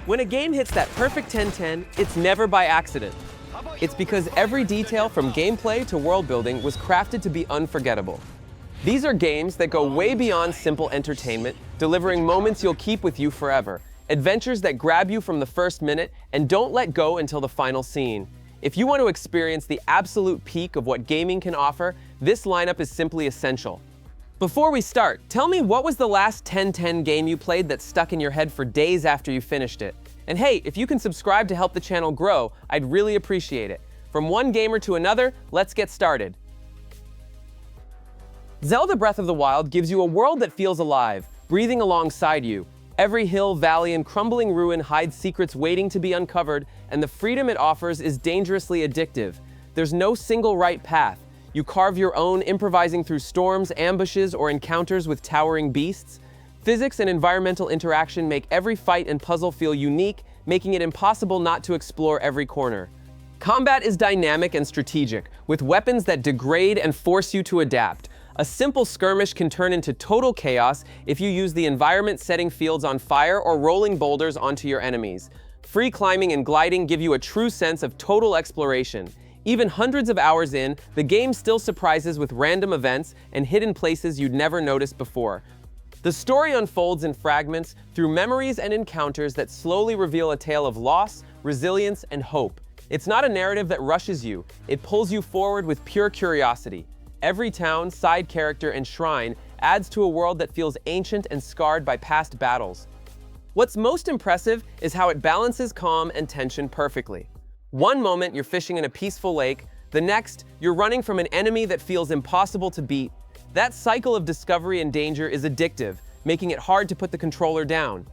When a game hits that perfect 10-10, it's never by accident. It's because every detail from gameplay to world building was crafted to be unforgettable. These are games that go way beyond simple entertainment, delivering moments you'll keep with you forever. Adventures that grab you from the first minute and don't let go until the final scene. If you want to experience the absolute peak of what gaming can offer, this lineup is simply essential. Before we start, tell me, what was the last 10-10 game you played that stuck in your head for days after you finished it? And hey, if you can subscribe to help the channel grow, I'd really appreciate it. From one gamer to another, let's get started. Zelda Breath of the Wild gives you a world that feels alive, breathing alongside you. Every hill, valley, and crumbling ruin hides secrets waiting to be uncovered, and the freedom it offers is dangerously addictive. There's no single right path. You carve your own, improvising through storms, ambushes, or encounters with towering beasts. Physics and environmental interaction make every fight and puzzle feel unique, making it impossible not to explore every corner. Combat is dynamic and strategic, with weapons that degrade and force you to adapt. A simple skirmish can turn into total chaos if you use the environment setting fields on fire or rolling boulders onto your enemies. Free climbing and gliding give you a true sense of total exploration. Even hundreds of hours in, the game still surprises with random events and hidden places you'd never noticed before. The story unfolds in fragments through memories and encounters that slowly reveal a tale of loss, resilience, and hope. It's not a narrative that rushes you, it pulls you forward with pure curiosity. Every town, side character, and shrine adds to a world that feels ancient and scarred by past battles. What's most impressive is how it balances calm and tension perfectly. One moment you're fishing in a peaceful lake, the next you're running from an enemy that feels impossible to beat. That cycle of discovery and danger is addictive, making it hard to put the controller down.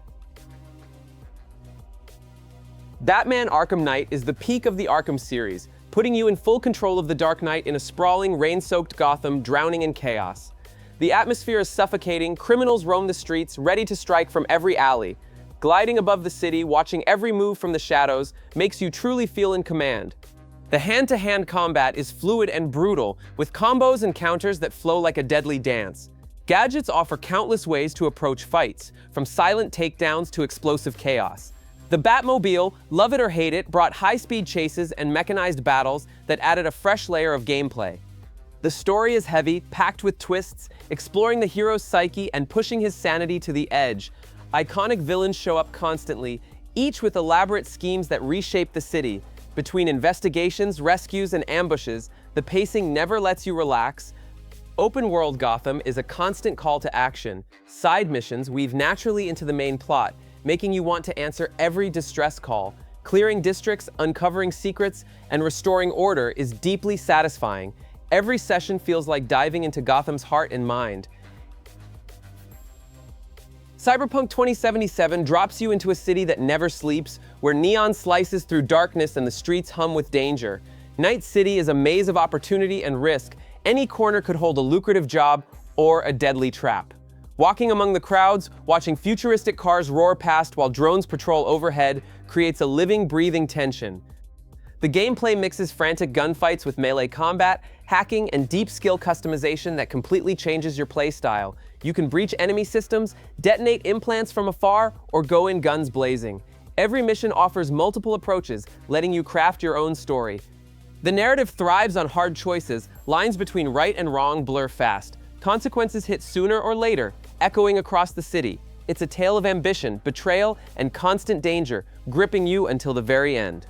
Batman Arkham Knight is the peak of the Arkham series, putting you in full control of the Dark Knight in a sprawling, rain-soaked Gotham drowning in chaos. The atmosphere is suffocating, criminals roam the streets, ready to strike from every alley. Gliding above the city, watching every move from the shadows, makes you truly feel in command. The hand-to-hand combat is fluid and brutal, with combos and counters that flow like a deadly dance. Gadgets offer countless ways to approach fights, from silent takedowns to explosive chaos. The Batmobile, love it or hate it, brought high-speed chases and mechanized battles that added a fresh layer of gameplay. The story is heavy, packed with twists, exploring the hero's psyche and pushing his sanity to the edge. Iconic villains show up constantly, each with elaborate schemes that reshape the city. Between investigations, rescues, and ambushes, the pacing never lets you relax. Open-world Gotham is a constant call to action. Side missions weave naturally into the main plot, making you want to answer every distress call. Clearing districts, uncovering secrets, and restoring order is deeply satisfying. Every session feels like diving into Gotham's heart and mind. Cyberpunk 2077 drops you into a city that never sleeps, where neon slices through darkness and the streets hum with danger. Night City is a maze of opportunity and risk. Any corner could hold a lucrative job or a deadly trap. Walking among the crowds, watching futuristic cars roar past while drones patrol overhead creates a living, breathing tension. The gameplay mixes frantic gunfights with melee combat, hacking, and deep skill customization that completely changes your playstyle. You can breach enemy systems, detonate implants from afar, or go in guns blazing. Every mission offers multiple approaches, letting you craft your own story. The narrative thrives on hard choices, lines between right and wrong blur fast. Consequences hit sooner or later, echoing across the city. It's a tale of ambition, betrayal, and constant danger, gripping you until the very end.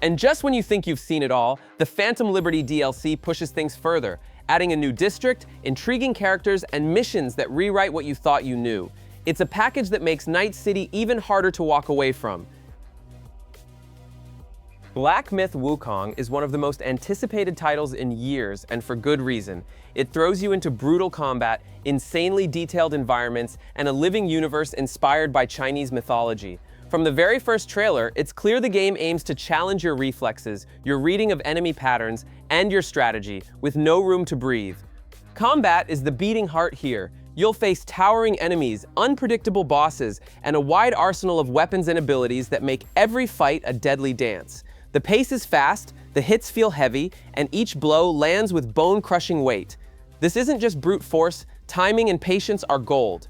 And just when you think you've seen it all, the Phantom Liberty DLC pushes things further, adding a new district, intriguing characters, and missions that rewrite what you thought you knew. It's a package that makes Night City even harder to walk away from. Black Myth: Wukong is one of the most anticipated titles in years, and for good reason. It throws you into brutal combat, insanely detailed environments, and a living universe inspired by Chinese mythology. From the very first trailer, it's clear the game aims to challenge your reflexes, your reading of enemy patterns, and your strategy, with no room to breathe. Combat is the beating heart here. You'll face towering enemies, unpredictable bosses, and a wide arsenal of weapons and abilities that make every fight a deadly dance. The pace is fast, the hits feel heavy, and each blow lands with bone-crushing weight. This isn't just brute force, timing and patience are gold.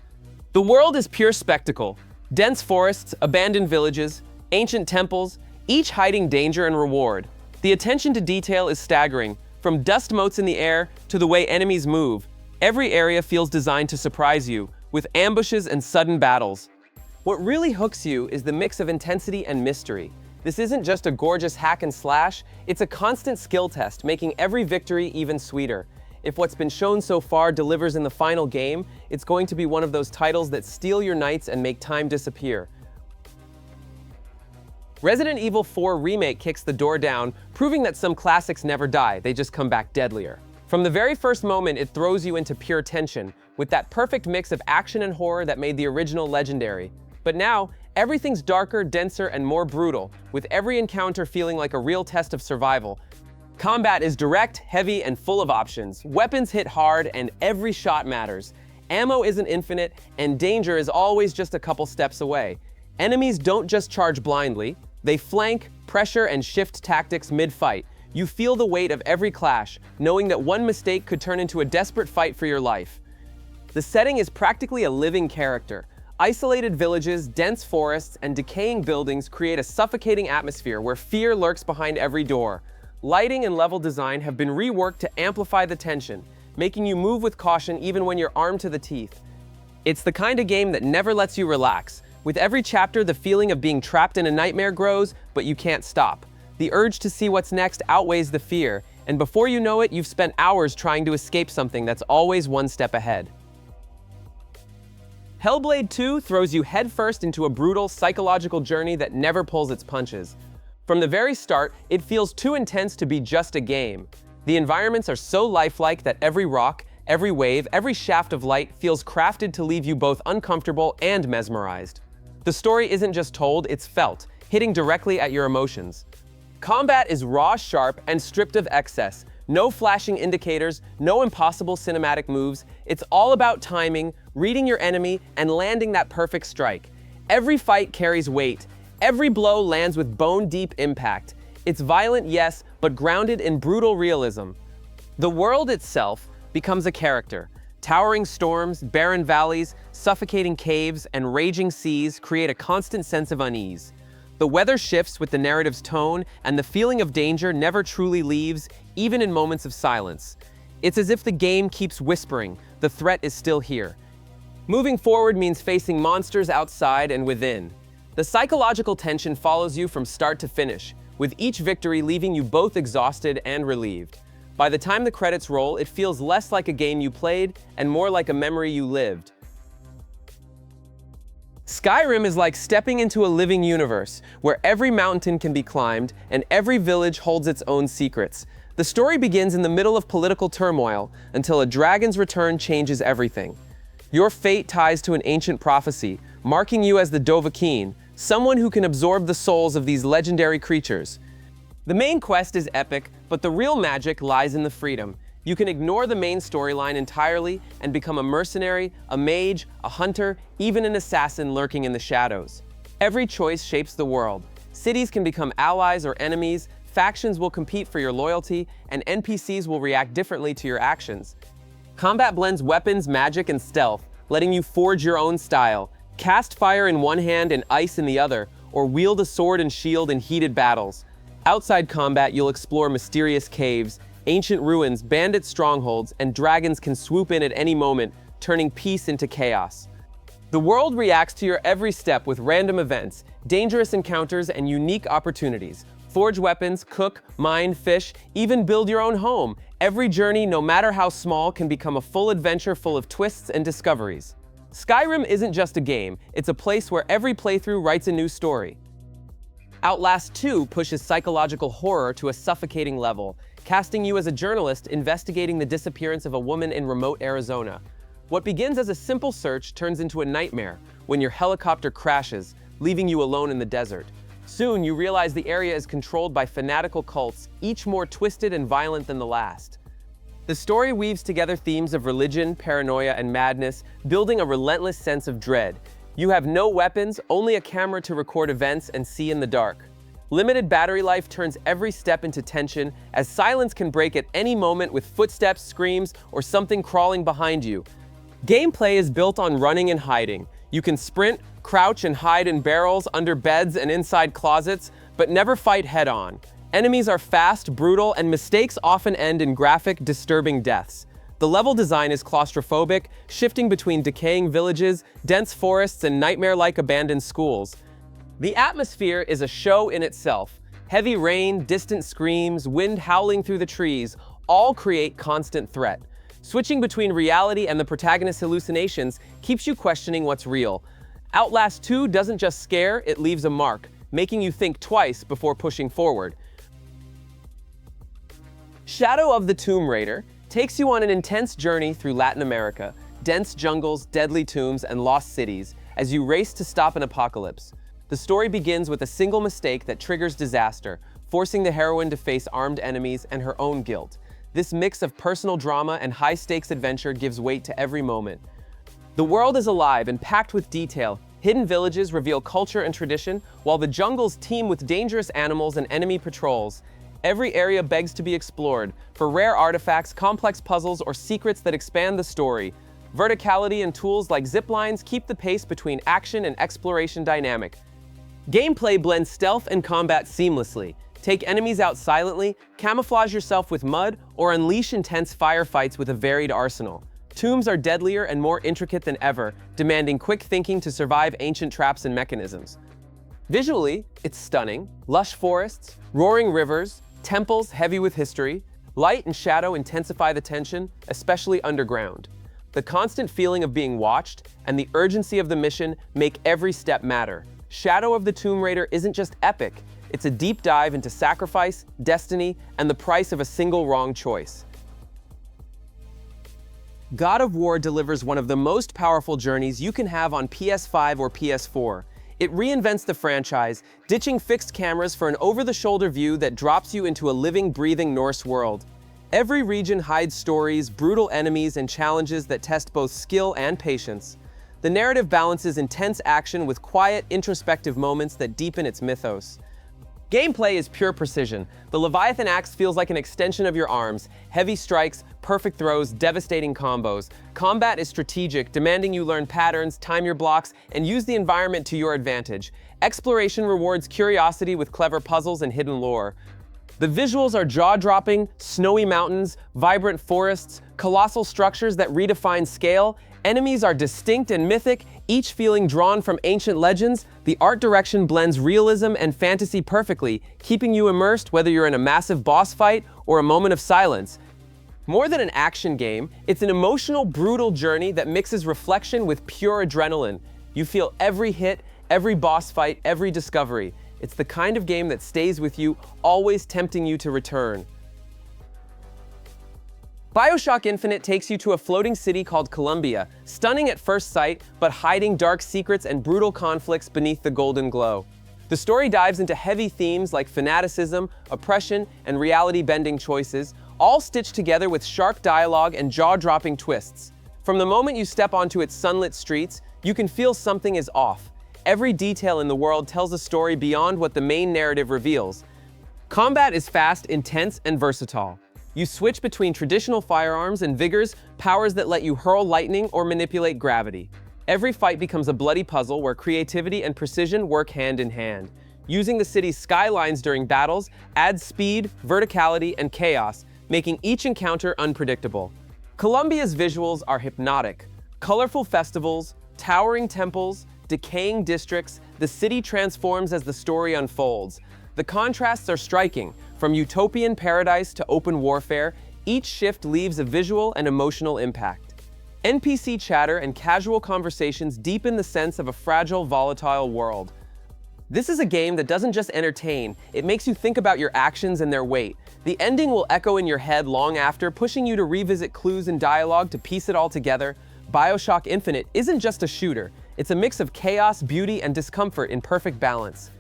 The world is pure spectacle. Dense forests, abandoned villages, ancient temples, each hiding danger and reward. The attention to detail is staggering, from dust motes in the air to the way enemies move. Every area feels designed to surprise you, with ambushes and sudden battles. What really hooks you is the mix of intensity and mystery. This isn't just a gorgeous hack and slash, it's a constant skill test, making every victory even sweeter. If what's been shown so far delivers in the final game, it's going to be one of those titles that steal your nights and make time disappear. Resident Evil 4 Remake kicks the door down, proving that some classics never die, they just come back deadlier. From the very first moment, it throws you into pure tension, with that perfect mix of action and horror that made the original legendary. But now, everything's darker, denser, and more brutal, with every encounter feeling like a real test of survival. Combat is direct, heavy, and full of options. Weapons hit hard, and every shot matters. Ammo isn't infinite, and danger is always just a couple steps away. Enemies don't just charge blindly. They flank, pressure, and shift tactics mid-fight. You feel the weight of every clash, knowing that one mistake could turn into a desperate fight for your life. The setting is practically a living character. Isolated villages, dense forests, and decaying buildings create a suffocating atmosphere where fear lurks behind every door. Lighting and level design have been reworked to amplify the tension, making you move with caution even when you're armed to the teeth. It's the kind of game that never lets you relax. With every chapter, the feeling of being trapped in a nightmare grows, but you can't stop. The urge to see what's next outweighs the fear, and before you know it, you've spent hours trying to escape something that's always one step ahead. Hellblade 2 throws you headfirst into a brutal, psychological journey that never pulls its punches. From the very start, it feels too intense to be just a game. The environments are so lifelike that every rock, every wave, every shaft of light feels crafted to leave you both uncomfortable and mesmerized. The story isn't just told, it's felt, hitting directly at your emotions. Combat is raw, sharp, and stripped of excess. No flashing indicators, no impossible cinematic moves. It's all about timing, reading your enemy, and landing that perfect strike. Every fight carries weight. Every blow lands with bone-deep impact. It's violent, yes, but grounded in brutal realism. The world itself becomes a character. Towering storms, barren valleys, suffocating caves, and raging seas create a constant sense of unease. The weather shifts with the narrative's tone, and the feeling of danger never truly leaves, even in moments of silence. It's as if the game keeps whispering, the threat is still here. Moving forward means facing monsters outside and within. The psychological tension follows you from start to finish, with each victory leaving you both exhausted and relieved. By the time the credits roll, it feels less like a game you played and more like a memory you lived. Skyrim is like stepping into a living universe, where every mountain can be climbed and every village holds its own secrets. The story begins in the middle of political turmoil until a dragon's return changes everything. Your fate ties to an ancient prophecy, marking you as the Dovahkiin, someone who can absorb the souls of these legendary creatures. The main quest is epic, but the real magic lies in the freedom. You can ignore the main storyline entirely and become a mercenary, a mage, a hunter, even an assassin lurking in the shadows. Every choice shapes the world. Cities can become allies or enemies, factions will compete for your loyalty, and NPCs will react differently to your actions. Combat blends weapons, magic, and stealth, letting you forge your own style. Cast fire in one hand and ice in the other, or wield a sword and shield in heated battles. Outside combat, you'll explore mysterious caves, ancient ruins, bandit strongholds, and dragons can swoop in at any moment, turning peace into chaos. The world reacts to your every step with random events, dangerous encounters, and unique opportunities. Forge weapons, cook, mine, fish, even build your own home. Every journey, no matter how small, can become a full adventure full of twists and discoveries. Skyrim isn't just a game, it's a place where every playthrough writes a new story. Outlast 2 pushes psychological horror to a suffocating level, casting you as a journalist investigating the disappearance of a woman in remote Arizona. What begins as a simple search turns into a nightmare when your helicopter crashes, leaving you alone in the desert. Soon, you realize the area is controlled by fanatical cults, each more twisted and violent than the last. The story weaves together themes of religion, paranoia, and madness, building a relentless sense of dread. You have no weapons, only a camera to record events and see in the dark. Limited battery life turns every step into tension, as silence can break at any moment with footsteps, screams, or something crawling behind you. Gameplay is built on running and hiding. You can sprint, crouch, and hide in barrels, under beds, and inside closets, but never fight head-on. Enemies are fast, brutal, and mistakes often end in graphic, disturbing deaths. The level design is claustrophobic, shifting between decaying villages, dense forests, and nightmare-like abandoned schools. The atmosphere is a show in itself. Heavy rain, distant screams, wind howling through the trees, all create constant threat. Switching between reality and the protagonist's hallucinations keeps you questioning what's real. Outlast 2 doesn't just scare, it leaves a mark, making you think twice before pushing forward. Shadow of the Tomb Raider takes you on an intense journey through Latin America, dense jungles, deadly tombs, and lost cities, as you race to stop an apocalypse. The story begins with a single mistake that triggers disaster, forcing the heroine to face armed enemies and her own guilt. This mix of personal drama and high-stakes adventure gives weight to every moment. The world is alive and packed with detail. Hidden villages reveal culture and tradition, while the jungles teem with dangerous animals and enemy patrols. Every area begs to be explored, for rare artifacts, complex puzzles, or secrets that expand the story. Verticality and tools like ziplines keep the pace between action and exploration dynamic. Gameplay blends stealth and combat seamlessly. Take enemies out silently, camouflage yourself with mud, or unleash intense firefights with a varied arsenal. Tombs are deadlier and more intricate than ever, demanding quick thinking to survive ancient traps and mechanisms. Visually, it's stunning. Lush forests, roaring rivers, temples heavy with history. Light and shadow intensify the tension, especially underground. The constant feeling of being watched and the urgency of the mission make every step matter. Shadow of the Tomb Raider isn't just epic, it's a deep dive into sacrifice, destiny, and the price of a single wrong choice. God of War delivers one of the most powerful journeys you can have on PS5 or PS4. It reinvents the franchise, ditching fixed cameras for an over-the-shoulder view that drops you into a living, breathing Norse world. Every region hides stories, brutal enemies, and challenges that test both skill and patience. The narrative balances intense action with quiet, introspective moments that deepen its mythos. Gameplay is pure precision. The Leviathan axe feels like an extension of your arms. Heavy strikes, perfect throws, devastating combos. Combat is strategic, demanding you learn patterns, time your blocks, and use the environment to your advantage. Exploration rewards curiosity with clever puzzles and hidden lore. The visuals are jaw-dropping: snowy mountains, vibrant forests, colossal structures that redefine scale. Enemies are distinct and mythic, each feeling drawn from ancient legends. The art direction blends realism and fantasy perfectly, keeping you immersed whether you're in a massive boss fight or a moment of silence. More than an action game, it's an emotional, brutal journey that mixes reflection with pure adrenaline. You feel every hit, every boss fight, every discovery. It's the kind of game that stays with you, always tempting you to return. BioShock Infinite takes you to a floating city called Columbia, stunning at first sight, but hiding dark secrets and brutal conflicts beneath the golden glow. The story dives into heavy themes like fanaticism, oppression, and reality-bending choices, all stitched together with sharp dialogue and jaw-dropping twists. From the moment you step onto its sunlit streets, you can feel something is off. Every detail in the world tells a story beyond what the main narrative reveals. Combat is fast, intense, and versatile. You switch between traditional firearms and vigors, powers that let you hurl lightning or manipulate gravity. Every fight becomes a bloody puzzle where creativity and precision work hand in hand. Using the city's skylines during battles adds speed, verticality, and chaos, making each encounter unpredictable. Columbia's visuals are hypnotic. Colorful festivals, towering temples, decaying districts, the city transforms as the story unfolds. The contrasts are striking. From utopian paradise to open warfare, each shift leaves a visual and emotional impact. NPC chatter and casual conversations deepen the sense of a fragile, volatile world. This is a game that doesn't just entertain, it makes you think about your actions and their weight. The ending will echo in your head long after, pushing you to revisit clues and dialogue to piece it all together. BioShock Infinite isn't just a shooter, it's a mix of chaos, beauty, and discomfort in perfect balance.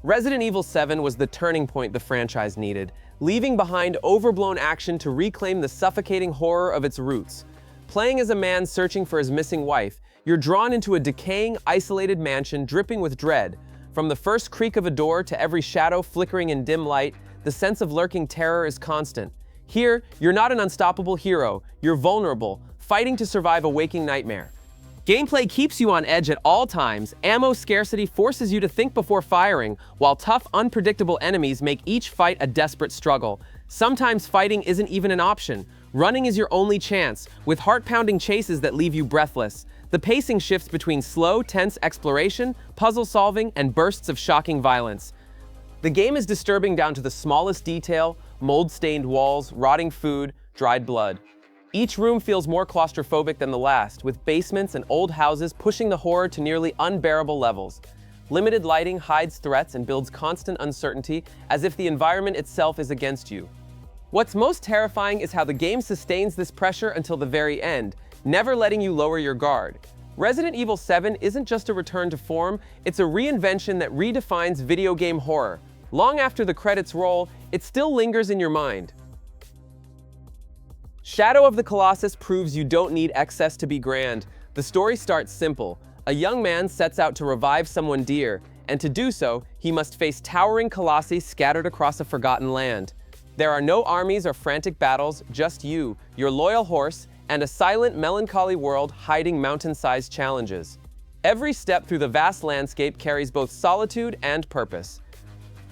Resident Evil 7 was the turning point the franchise needed, leaving behind overblown action to reclaim the suffocating horror of its roots. Playing as a man searching for his missing wife, you're drawn into a decaying, isolated mansion dripping with dread. From the first creak of a door to every shadow flickering in dim light, the sense of lurking terror is constant. Here, you're not an unstoppable hero, you're vulnerable, fighting to survive a waking nightmare. Gameplay keeps you on edge at all times, ammo scarcity forces you to think before firing, while tough, unpredictable enemies make each fight a desperate struggle. Sometimes fighting isn't even an option. Running is your only chance, with heart-pounding chases that leave you breathless. The pacing shifts between slow, tense exploration, puzzle solving, and bursts of shocking violence. The game is disturbing down to the smallest detail: mold-stained walls, rotting food, dried blood. Each room feels more claustrophobic than the last, with basements and old houses pushing the horror to nearly unbearable levels. Limited lighting hides threats and builds constant uncertainty, as if the environment itself is against you. What's most terrifying is how the game sustains this pressure until the very end, never letting you lower your guard. Resident Evil 7 isn't just a return to form, it's a reinvention that redefines video game horror. Long after the credits roll, it still lingers in your mind. Shadow of the Colossus proves you don't need excess to be grand. The story starts simple. A young man sets out to revive someone dear, and to do so, he must face towering colossi scattered across a forgotten land. There are no armies or frantic battles, just you, your loyal horse, and a silent, melancholy world hiding mountain-sized challenges. Every step through the vast landscape carries both solitude and purpose.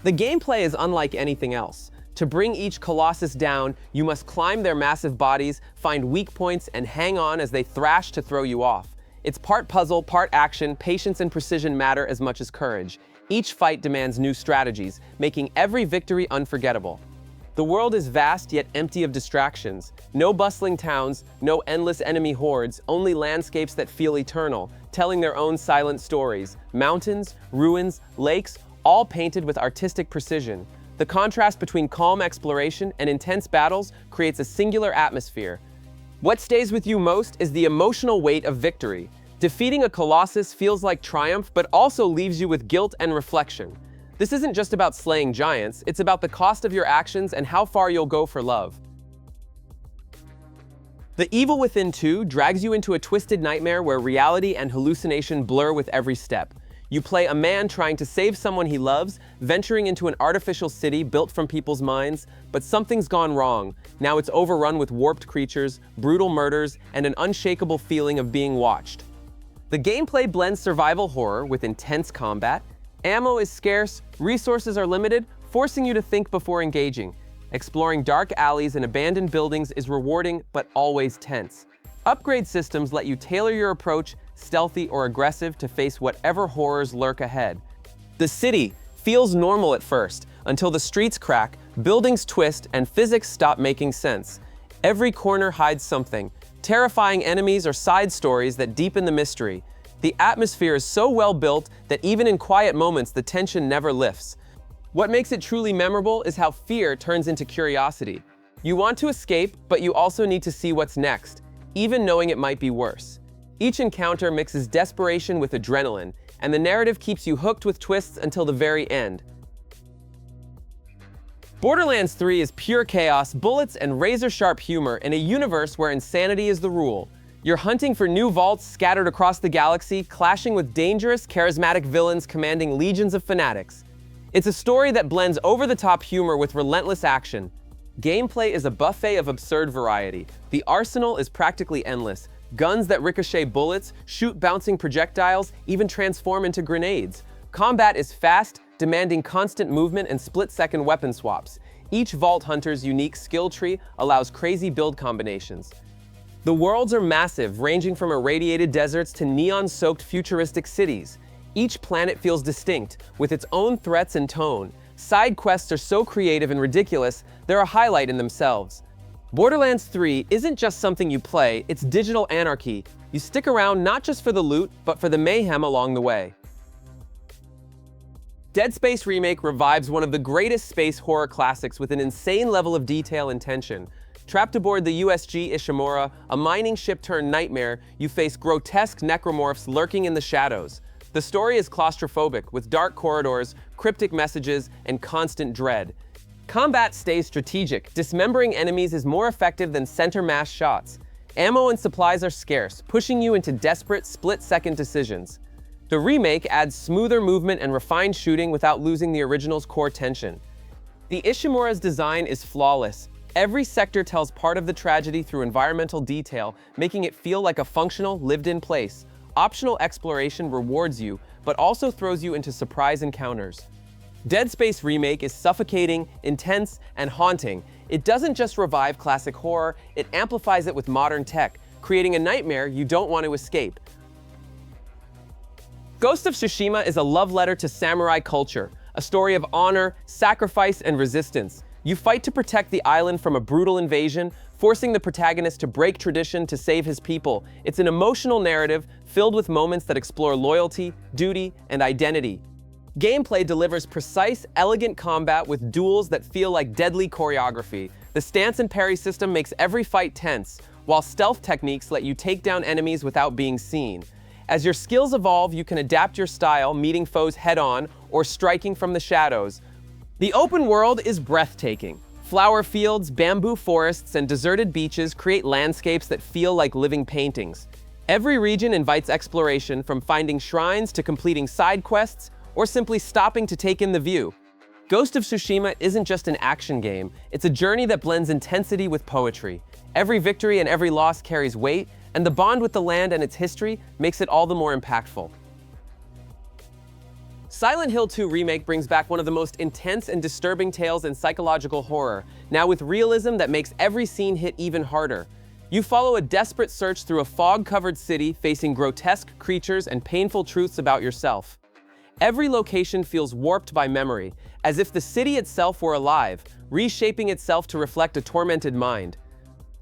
The gameplay is unlike anything else. To bring each Colossus down, you must climb their massive bodies, find weak points, and hang on as they thrash to throw you off. It's part puzzle, part action. Patience and precision matter as much as courage. Each fight demands new strategies, making every victory unforgettable. The world is vast yet empty of distractions. No bustling towns, no endless enemy hordes, only landscapes that feel eternal, telling their own silent stories. Mountains, ruins, lakes, all painted with artistic precision. The contrast between calm exploration and intense battles creates a singular atmosphere. What stays with you most is the emotional weight of victory. Defeating a Colossus feels like triumph, but also leaves you with guilt and reflection. This isn't just about slaying giants, it's about the cost of your actions and how far you'll go for love. The Evil Within 2 drags you into a twisted nightmare where reality and hallucination blur with every step. You play a man trying to save someone he loves, venturing into an artificial city built from people's minds, but something's gone wrong. Now it's overrun with warped creatures, brutal murders, and an unshakable feeling of being watched. The gameplay blends survival horror with intense combat. Ammo is scarce, resources are limited, forcing you to think before engaging. Exploring dark alleys and abandoned buildings is rewarding, but always tense. Upgrade systems let you tailor your approach, stealthy or aggressive, to face whatever horrors lurk ahead. The city feels normal at first, until the streets crack, buildings twist, and physics stop making sense. Every corner hides something, terrifying enemies or side stories that deepen the mystery. The atmosphere is so well built that even in quiet moments the tension never lifts. What makes it truly memorable is how fear turns into curiosity. You want to escape, but you also need to see what's next, even knowing it might be worse. Each encounter mixes desperation with adrenaline, and the narrative keeps you hooked with twists until the very end. Borderlands 3 is pure chaos, bullets, and razor-sharp humor in a universe where insanity is the rule. You're hunting for new vaults scattered across the galaxy, clashing with dangerous, charismatic villains commanding legions of fanatics. It's a story that blends over-the-top humor with relentless action. Gameplay is a buffet of absurd variety. The arsenal is practically endless. Guns that ricochet bullets, shoot bouncing projectiles, even transform into grenades. Combat is fast, demanding constant movement and split-second weapon swaps. Each Vault Hunter's unique skill tree allows crazy build combinations. The worlds are massive, ranging from irradiated deserts to neon-soaked futuristic cities. Each planet feels distinct, with its own threats and tone. Side quests are so creative and ridiculous, they're a highlight in themselves. Borderlands 3 isn't just something you play, it's digital anarchy. You stick around not just for the loot, but for the mayhem along the way. Dead Space Remake revives one of the greatest space horror classics with an insane level of detail and tension. Trapped aboard the USG Ishimura, a mining ship turned nightmare, you face grotesque necromorphs lurking in the shadows. The story is claustrophobic, with dark corridors, cryptic messages, and constant dread. Combat stays strategic. Dismembering enemies is more effective than center-mass shots. Ammo and supplies are scarce, pushing you into desperate, split-second decisions. The remake adds smoother movement and refined shooting without losing the original's core tension. The Ishimura's design is flawless. Every sector tells part of the tragedy through environmental detail, making it feel like a functional, lived-in place. Optional exploration rewards you, but also throws you into surprise encounters. Dead Space Remake is suffocating, intense, and haunting. It doesn't just revive classic horror, it amplifies it with modern tech, creating a nightmare you don't want to escape. Ghost of Tsushima is a love letter to samurai culture, a story of honor, sacrifice, and resistance. You fight to protect the island from a brutal invasion, forcing the protagonist to break tradition to save his people. It's an emotional narrative filled with moments that explore loyalty, duty, and identity. Gameplay delivers precise, elegant combat with duels that feel like deadly choreography. The stance and parry system makes every fight tense, while stealth techniques let you take down enemies without being seen. As your skills evolve, you can adapt your style, meeting foes head-on or striking from the shadows. The open world is breathtaking. Flower fields, bamboo forests, and deserted beaches create landscapes that feel like living paintings. Every region invites exploration, from finding shrines to completing side quests, or simply stopping to take in the view. Ghost of Tsushima isn't just an action game, it's a journey that blends intensity with poetry. Every victory and every loss carries weight, and the bond with the land and its history makes it all the more impactful. Silent Hill 2 Remake brings back one of the most intense and disturbing tales in psychological horror, now with realism that makes every scene hit even harder. You follow a desperate search through a fog-covered city, facing grotesque creatures and painful truths about yourself. Every location feels warped by memory, as if the city itself were alive, reshaping itself to reflect a tormented mind.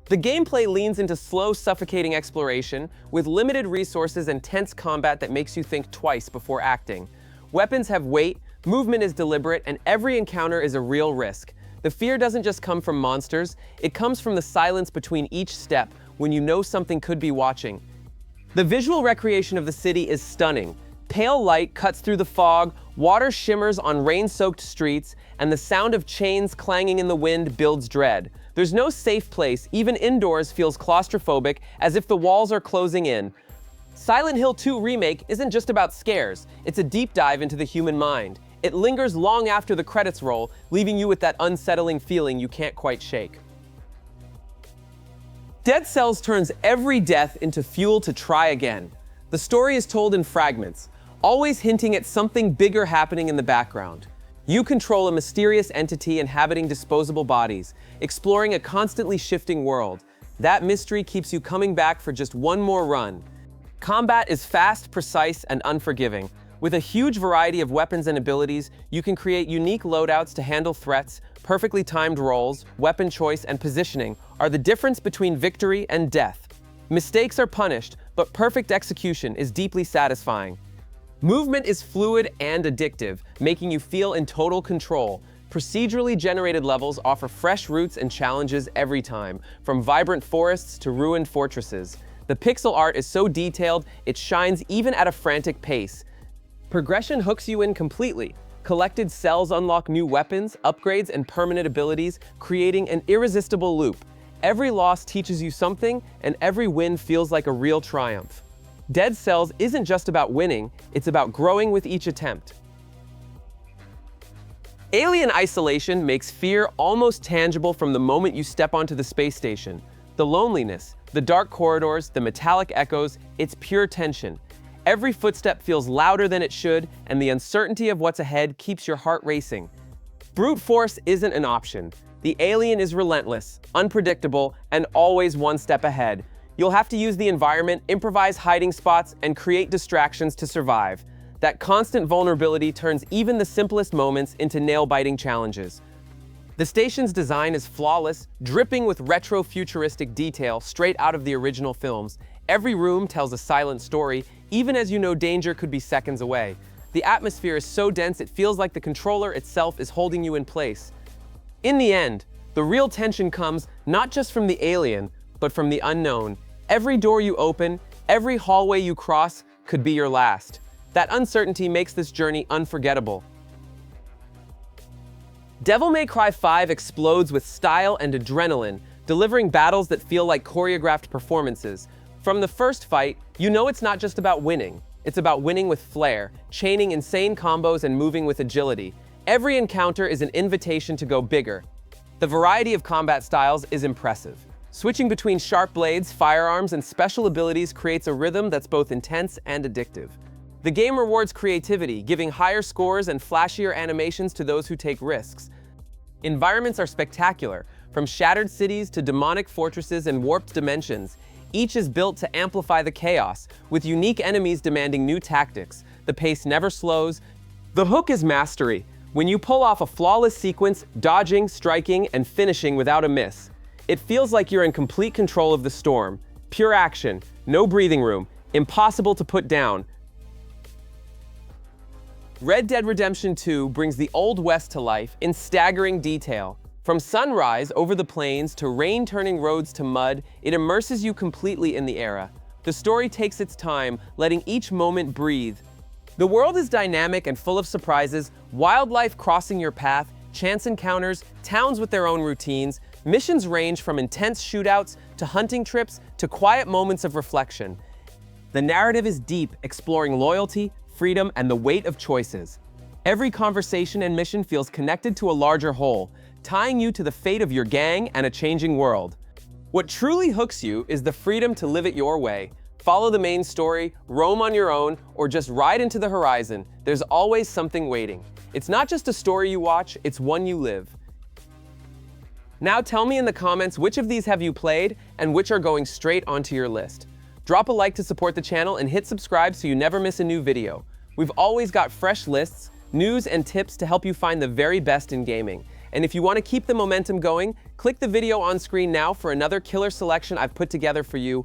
The gameplay leans into slow, suffocating exploration, with limited resources and tense combat that makes you think twice before acting. Weapons have weight, movement is deliberate, and every encounter is a real risk. The fear doesn't just come from monsters, it comes from the silence between each step when you know something could be watching. The visual recreation of the city is stunning. Pale light cuts through the fog, water shimmers on rain-soaked streets, and the sound of chains clanging in the wind builds dread. There's no safe place, even indoors feels claustrophobic, as if the walls are closing in. Silent Hill 2 Remake isn't just about scares, it's a deep dive into the human mind. It lingers long after the credits roll, leaving you with that unsettling feeling you can't quite shake. Dead Cells turns every death into fuel to try again. The story is told in fragments, always hinting at something bigger happening in the background. You control a mysterious entity inhabiting disposable bodies, exploring a constantly shifting world. That mystery keeps you coming back for just one more run. Combat is fast, precise, and unforgiving. With a huge variety of weapons and abilities, you can create unique loadouts to handle threats. Perfectly timed rolls, weapon choice, and positioning are the difference between victory and death. Mistakes are punished, but perfect execution is deeply satisfying. Movement is fluid and addictive, making you feel in total control. Procedurally generated levels offer fresh routes and challenges every time, from vibrant forests to ruined fortresses. The pixel art is so detailed, it shines even at a frantic pace. Progression hooks you in completely. Collected cells unlock new weapons, upgrades, and permanent abilities, creating an irresistible loop. Every loss teaches you something, and every win feels like a real triumph. Dead Cells isn't just about winning, it's about growing with each attempt. Alien Isolation makes fear almost tangible from the moment you step onto the space station. The loneliness, the dark corridors, the metallic echoes, it's pure tension. Every footstep feels louder than it should, and the uncertainty of what's ahead keeps your heart racing. Brute force isn't an option. The alien is relentless, unpredictable, and always one step ahead. You'll have to use the environment, improvise hiding spots, and create distractions to survive. That constant vulnerability turns even the simplest moments into nail-biting challenges. The station's design is flawless, dripping with retro-futuristic detail straight out of the original films. Every room tells a silent story, even as you know danger could be seconds away. The atmosphere is so dense it feels like the controller itself is holding you in place. In the end, the real tension comes not just from the alien, but from the unknown. Every door you open, every hallway you cross could be your last. That uncertainty makes this journey unforgettable. Devil May Cry 5 explodes with style and adrenaline, delivering battles that feel like choreographed performances. From the first fight, you know it's not just about winning. It's about winning with flair, chaining insane combos and moving with agility. Every encounter is an invitation to go bigger. The variety of combat styles is impressive. Switching between sharp blades, firearms, and special abilities creates a rhythm that's both intense and addictive. The game rewards creativity, giving higher scores and flashier animations to those who take risks. Environments are spectacular, from shattered cities to demonic fortresses and warped dimensions. Each is built to amplify the chaos, with unique enemies demanding new tactics. The pace never slows. The hook is mastery. When you pull off a flawless sequence, dodging, striking, and finishing without a miss, it feels like you're in complete control of the storm. Pure action, no breathing room, impossible to put down. Red Dead Redemption 2 brings the Old West to life in staggering detail. From sunrise over the plains to rain turning roads to mud, it immerses you completely in the era. The story takes its time, letting each moment breathe. The world is dynamic and full of surprises, wildlife crossing your path, chance encounters, towns with their own routines. Missions range from intense shootouts to hunting trips to quiet moments of reflection. The narrative is deep, exploring loyalty, freedom, and the weight of choices. Every conversation and mission feels connected to a larger whole, tying you to the fate of your gang and a changing world. What truly hooks you is the freedom to live it your way. Follow the main story, roam on your own, or just ride into the horizon. There's always something waiting. It's not just a story you watch, it's one you live. Now tell me in the comments which of these have you played and which are going straight onto your list. Drop a like to support the channel and hit subscribe so you never miss a new video. We've always got fresh lists, news, and tips to help you find the very best in gaming. And if you want to keep the momentum going, click the video on screen now for another killer selection I've put together for you